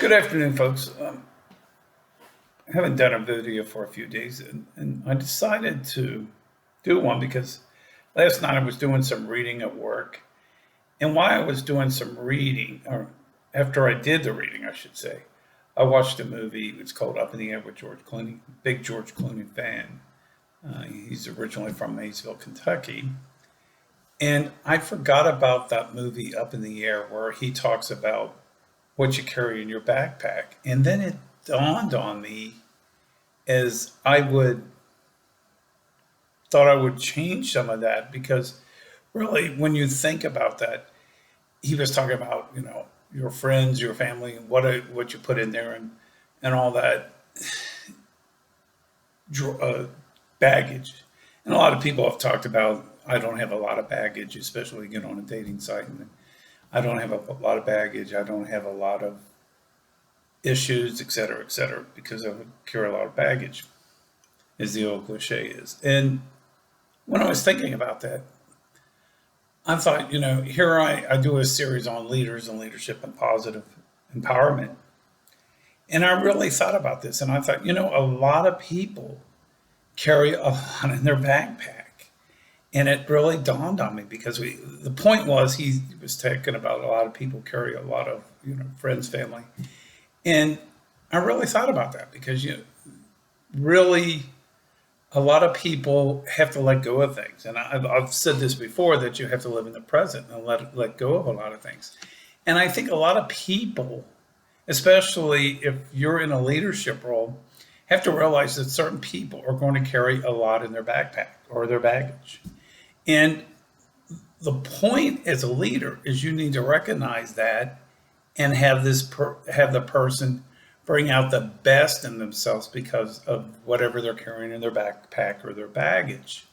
Good afternoon, folks. I haven't done a video for a few days, and I decided to do one because last night I was doing some reading at work. And while I was doing some reading, or after I did the reading, I should say, I watched a movie. It's called Up in the Air with George Clooney. Big George Clooney fan. He's originally from Maysville, Kentucky. And I forgot about that movie Up in the Air where he talks about what you carry in your backpack. And then it dawned on me as I would thought I would change some of that because really when you think about that, he was talking about, your friends, your family, and what you put in there and all that baggage. And a lot of people have talked about I don't have a lot of baggage, especially on a dating site. And I don't have a lot of baggage. I don't have a lot of issues, et cetera, because I would carry a lot of baggage, as the old cliche is. And when I was thinking about that, I thought, here I do a series on leaders and leadership and positive empowerment. And I really thought about this and I thought, a lot of people carry a lot in their backpack. And it really dawned on me because the point was he was talking about a lot of people carry a lot of, friends, family. And I really thought about that because really a lot of people have to let go of things. And I've said this before that you have to live in the present and let go of a lot of things. And I think a lot of people, especially if you're in a leadership role, have to realize that certain people are going to carry a lot in their backpack or their baggage. And the point as a leader is you need to recognize that and have have the person bring out the best in themselves because of whatever they're carrying in their backpack or their baggage.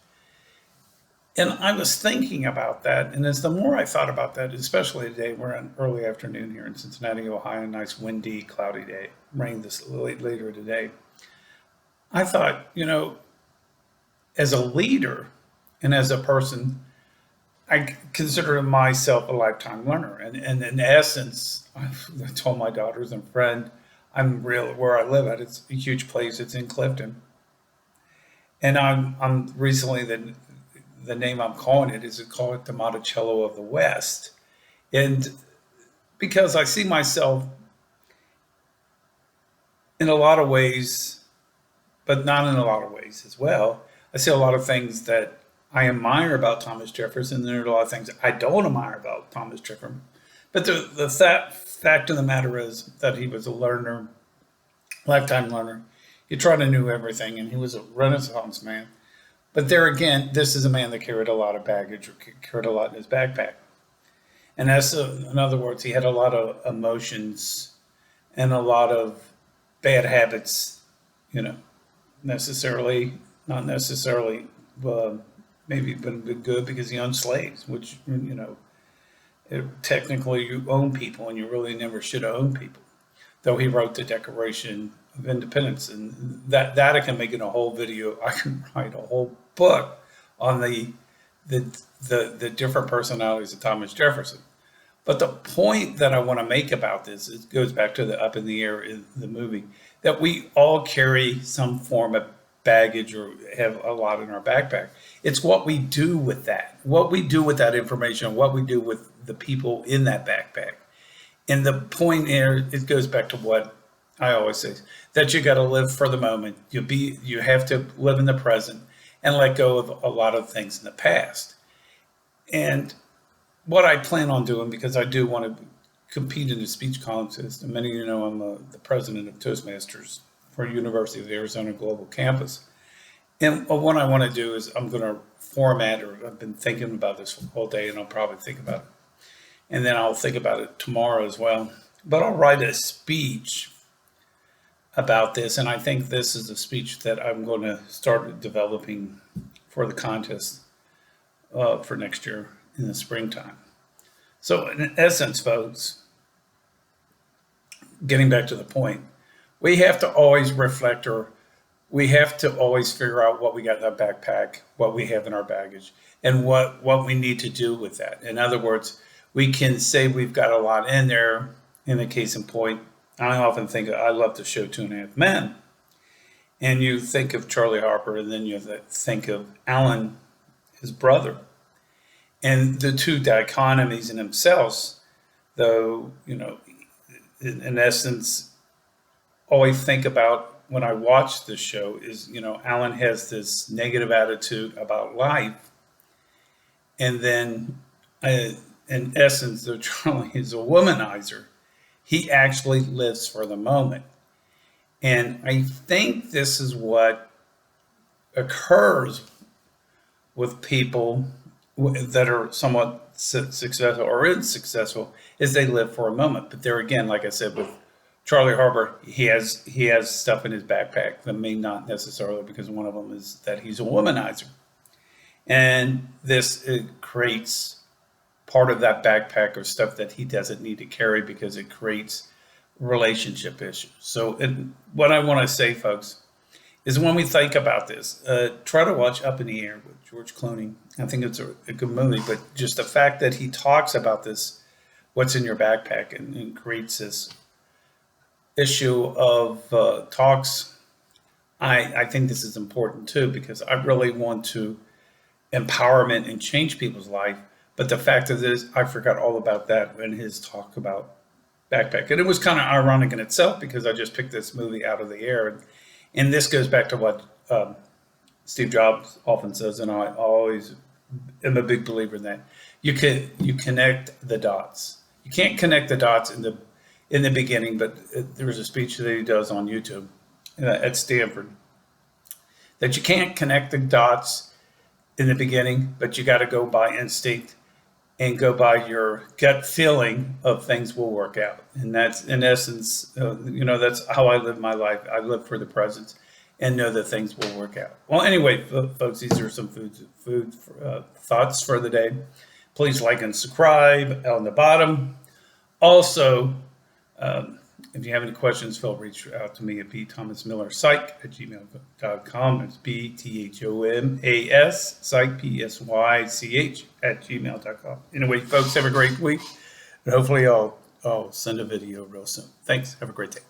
And I was thinking about that, and as the more I thought about that, especially today, we're in early afternoon here in Cincinnati, Ohio, nice windy, cloudy day, rain this later today. I thought, as a leader and as a person, I consider myself a lifetime learner. And in essence, I told my daughters and friend, I'm real where I live at. It's a huge place. It's in Clifton. And I'm recently the name I'm calling it is call it the Monticello of the West. And because I see myself in a lot of ways, but not in a lot of ways as well. I see a lot of things that I admire about Thomas Jefferson, and there are a lot of things I don't admire about Thomas Jefferson. But the fact of the matter is that he was a learner, lifetime learner. He tried to know everything, and he was a Renaissance man. But there again, this is a man that carried a lot of baggage or carried a lot in his backpack. And in other words, he had a lot of emotions and a lot of bad habits, not necessarily, maybe been good because he owned slaves, which, technically you own people and you really never should own people. Though he wrote the Declaration of Independence, and that I can make in a whole video. I can write a whole book on the different personalities of Thomas Jefferson. But the point that I want to make about this, it goes back to the Up in the Air in the movie, that we all carry some form of baggage or have a lot in our backpack. It's what we do with that information, what we do with the people in that backpack. And the point here, it goes back to what I always say, that you got to live for the moment. You have to live in the present and let go of a lot of things in the past. And what I plan on doing, because I do want to compete in a speech contest, and many of you know I'm the president of Toastmasters for University of Arizona Global Campus. And what I want to do is I'm going to format, or I've been thinking about this all day, and I'll probably think about it. And then I'll think about it tomorrow as well. But I'll write a speech about this, and I think this is a speech that I'm going to start developing for the contest for next year in the springtime. So in essence, folks, getting back to the point, we have to always reflect, or we have to always figure out what we got in our backpack, what we have in our baggage, and what we need to do with that. In other words, we can say we've got a lot in there, in the case in point, I often think I love the show Two and a Half Men, and you think of Charlie Harper, and then you think of Alan, his brother, and the two dichotomies in themselves. Though in essence, all I think about when I watch this show is Alan has this negative attitude about life, and then uh, in essence, though Charlie is a womanizer, he actually lives for the moment. And I think this is what occurs with people that are somewhat successful or unsuccessful is they live for a moment. But there again, like I said, with Charlie Harper, he has stuff in his backpack that may not necessarily, because one of them is that he's a womanizer, and this it creates part of that backpack or stuff that he doesn't need to carry because it creates relationship issues. So, what I want to say, folks, is when we think about this, try to watch Up in the Air with George Clooney. I think it's a good movie, but just the fact that he talks about this, what's in your backpack, and creates this issue of talks. I think this is important too because I really want to empowerment and change people's life. But the fact of this, I forgot all about that in his talk about backpack. And it was kind of ironic in itself because I just picked this movie out of the air. And this goes back to what Steve Jobs often says, and I always am a big believer in that. You connect the dots. You can't connect the dots in the beginning, but there's a speech that he does on YouTube at Stanford that you can't connect the dots in the beginning, but you got to go by instinct and go by your gut feeling of things will work out. And that's in essence, that's how I live my life. I live for the present and know that things will work out. Well, anyway, folks, these are some food thoughts for the day. Please like and subscribe on the bottom. Also, if you have any questions, reach out to me at bthomasmillerpsych@gmail.com. It's BTHOMAS, psych, PSYCH @gmail.com. Anyway, folks, have a great week. And hopefully I'll send a video real soon. Thanks. Have a great day.